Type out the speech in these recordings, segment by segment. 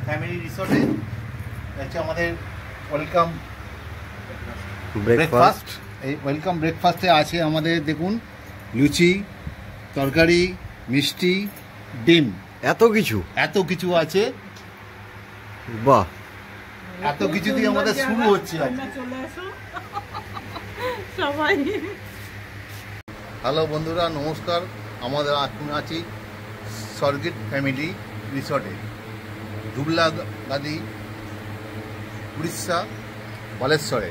Family রিসোর্টে হচ্ছে আমাদের ওয়েলকাম ব্রেকফাস্ট। এই ওয়েলকাম ব্রেকফাস্টে আছে আমাদের দেখুন লুচি, তরকারি, মিষ্টি, ডিম, এত কিছু আছে। বাহ, এত কিছু দিয়ে আমাদের শুরু হচ্ছে। হ্যালো বন্ধুরা, নমস্কার। আমাদের এখন আছি স্বর্গিত ফ্যামিলি রিসোর্টে, ধুবলাগাদি, উড়িষ্যা, বালেশ্বরে।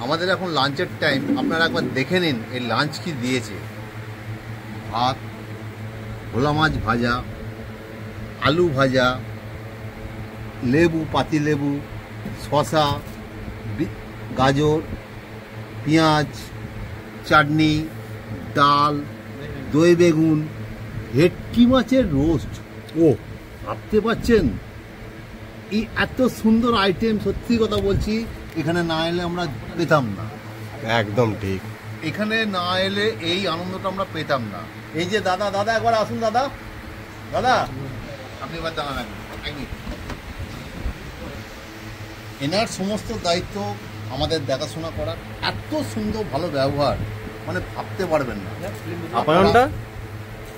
আমাদের এখন লাঞ্চের টাইম। আপনারা একবার দেখে নিন এই লাঞ্চ কি দিয়েছে। ভাত, ভোলা মাছ ভাজা, আলু ভাজা, লেবু, পাতিলেবু, শসা, গাজর, পেঁয়াজ, চাটনি, ডাল, দই বেগুন, ভেটকি মাছের রোস্ট। ও ভাবতে পারছেন এই এত সুন্দর আইটেম, সত্যি কথা বলছি এখানে না এলে আমরা পেতাম না। একদম ঠিক, এখানে না এলে এই আনন্দটা আমরা পেতাম না। এই যে দাদা একবার আসুন। দাদা আপনি এবার দাঁড়ান একদিন। এনার সমস্ত দায়িত্ব আমাদের দেখাশোনা করার। এত সুন্দর ভালো ব্যবহার, মানে ভাবতে পারবেন না।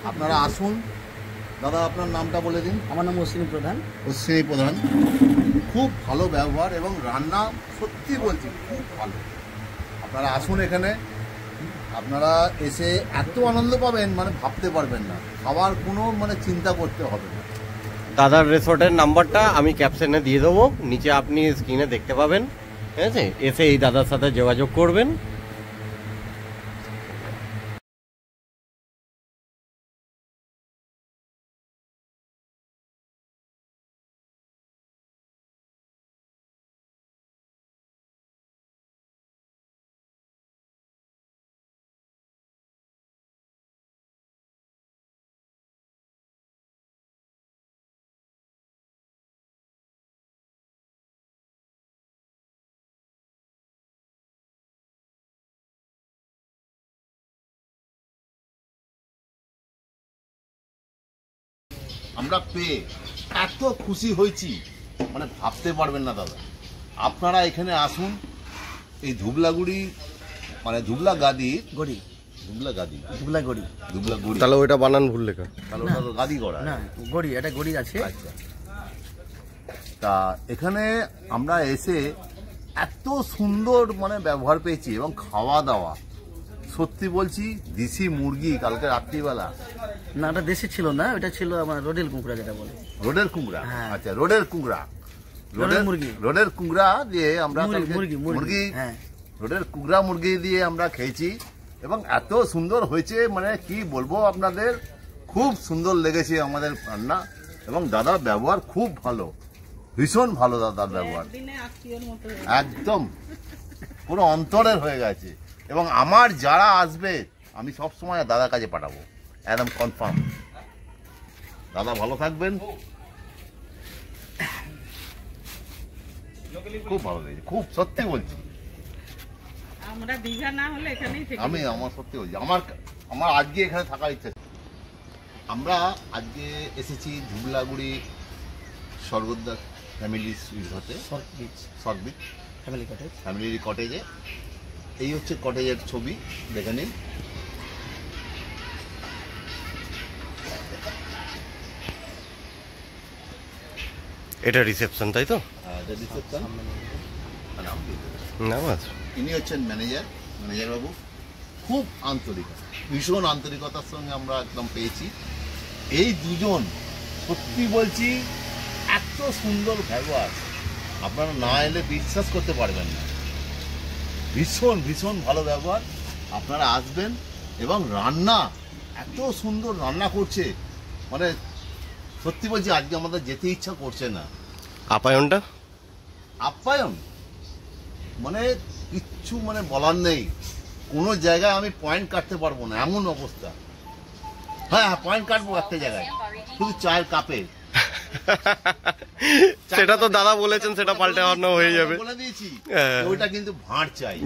আপনারা আসুন। দাদা আপনার নামটা বলে দিন। আমার নাম অশ্বিনী প্রধান। অশ্বিনী প্রধান। খুব ভালো ব্যবহার এবং রান্না সত্যি বলছি খুব ভালো। আপনারা আসুন এখানে, আপনারা এসে এত আনন্দ পাবেন মানে ভাবতে পারবেন না। খাবার কোনো মানে চিন্তা করতে হবে না। দাদার রিসোর্টের নাম্বারটা আমি ক্যাপশনে দিয়ে দেবো, নিচে আপনি স্ক্রিনে দেখতে পাবেন। ঠিক আছে, এসে এই দাদার সাথে যোগাযোগ করবেন। আমরা পেয়ে এত খুশি হয়েছি মানে ভাবতে পারবেন না দাদা। আপনারা এখানে আসুন। এই ধুবলাগুড়ি মানে ধুবলাগাদি, তাহলে ওইটা বানান ভুল লেখা, তাহলে ওটা তো গাদি করা না, গড়ি, এটা গড়ি আছে। আচ্ছা, তা এখানে আমরা এসে এত সুন্দর মানে ব্যবহার পেয়েছি এবং খাওয়া দাওয়া সত্যি বলছি। দেশি মুরগি কালকে রাত্রিবেলা। না, ওটা দেশি ছিল না, ওটা ছিল আমার রোডের কুমড়া, যেটা বলে রোডের কুমড়া। হ্যাঁ। আচ্ছা, রোডের কুমড়া, রোডের কুমড়া দিয়ে আমরা মুরগি, রোডের কুমড়া মুরগি দিয়ে আমরা খেয়েছি এবং এত সুন্দর হয়েছে মানে কি বলবো আপনাদের। খুব সুন্দর লেগেছে আমাদের রান্না এবং দাদার ব্যবহার খুব ভালো, ভীষণ ভালো দাদার ব্যবহার। একদম পুরো অন্তরের হয়ে গেছে। এবং আমার যারা আসবে আমি সব সময় দাদার কাছে পাঠাবো, একদম কনফার্ম। দাদা ভালো থাকবেন। খুব ভালো লেগেছে, খুব সত্যি বলছি। আমরা দীঘা না হলে এখানেই থেকে আমি আমার সত্যি বলছি, আমার আজকে এখানে থাকার ইচ্ছা। আমরা আজকে এসেছি ধুবলাগুড়ি স্বর্গদ্বার ফ্যামিলি রিসোর্টে, স্বর্গদ্বীপ ফ্যামিলি কটেজে। এই হচ্ছে কটেজের ছবি, দেখে নিন। এটা রিসেপশন, তাই তো? এটা রিসেপশন। ইনি হচ্ছেন ম্যানেজার বাবু। খুব আন্তরিক, ভীষণ আন্তরিকতার সঙ্গে আমরা একদম পেয়েছি। এই দুজন সত্যি বলছি এত সুন্দর ব্যবহার, আপনারা না এলে বিশ্বাস করতে পারবেন না। ভীষণ ভালো ব্যবহার। আপনারা আসবেন এবং রান্না এত সুন্দর রান্না করছে মানে সত্যি বলছি আজকে আমাদের যেতে ইচ্ছা করছে না। আপ্যায়ন মানে কিচ্ছু মানে বলার নেই। কোনো জায়গায় আমি পয়েন্ট কাটতে পারবো না, এমন অবস্থা। হ্যাঁ, পয়েন্ট কাটবো একটা জায়গায়, শুধু চায়ের কাপে। সেটা তো দাদা বলেছেন, সেটা পাল্টানো হয়ে যাবে, বলে দিয়েছি। ওইটা কিন্তু ভাঁড় চাই।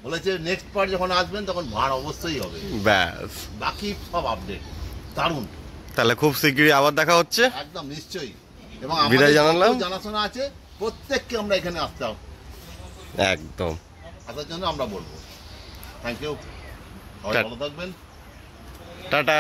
বলেছে নেক্সট পার্ট যখন আসবেন তখন ভাঁড় অবশ্যই হবে। ব্যাস, বাকি সব আপডেট। দারুণ। তাহলে খুব শীঘ্রই আবার দেখা হচ্ছে। একদম নিশ্চয়ই। এবং বিদায় জানালাম। জানাশোনা আছে, প্রত্যেককে আমরা এখানে আসতে হবে, একদম আসার জন্য আমরা বলবো। থ্যাংক ইউ, সবাই ভালো থাকবেন। টাটা।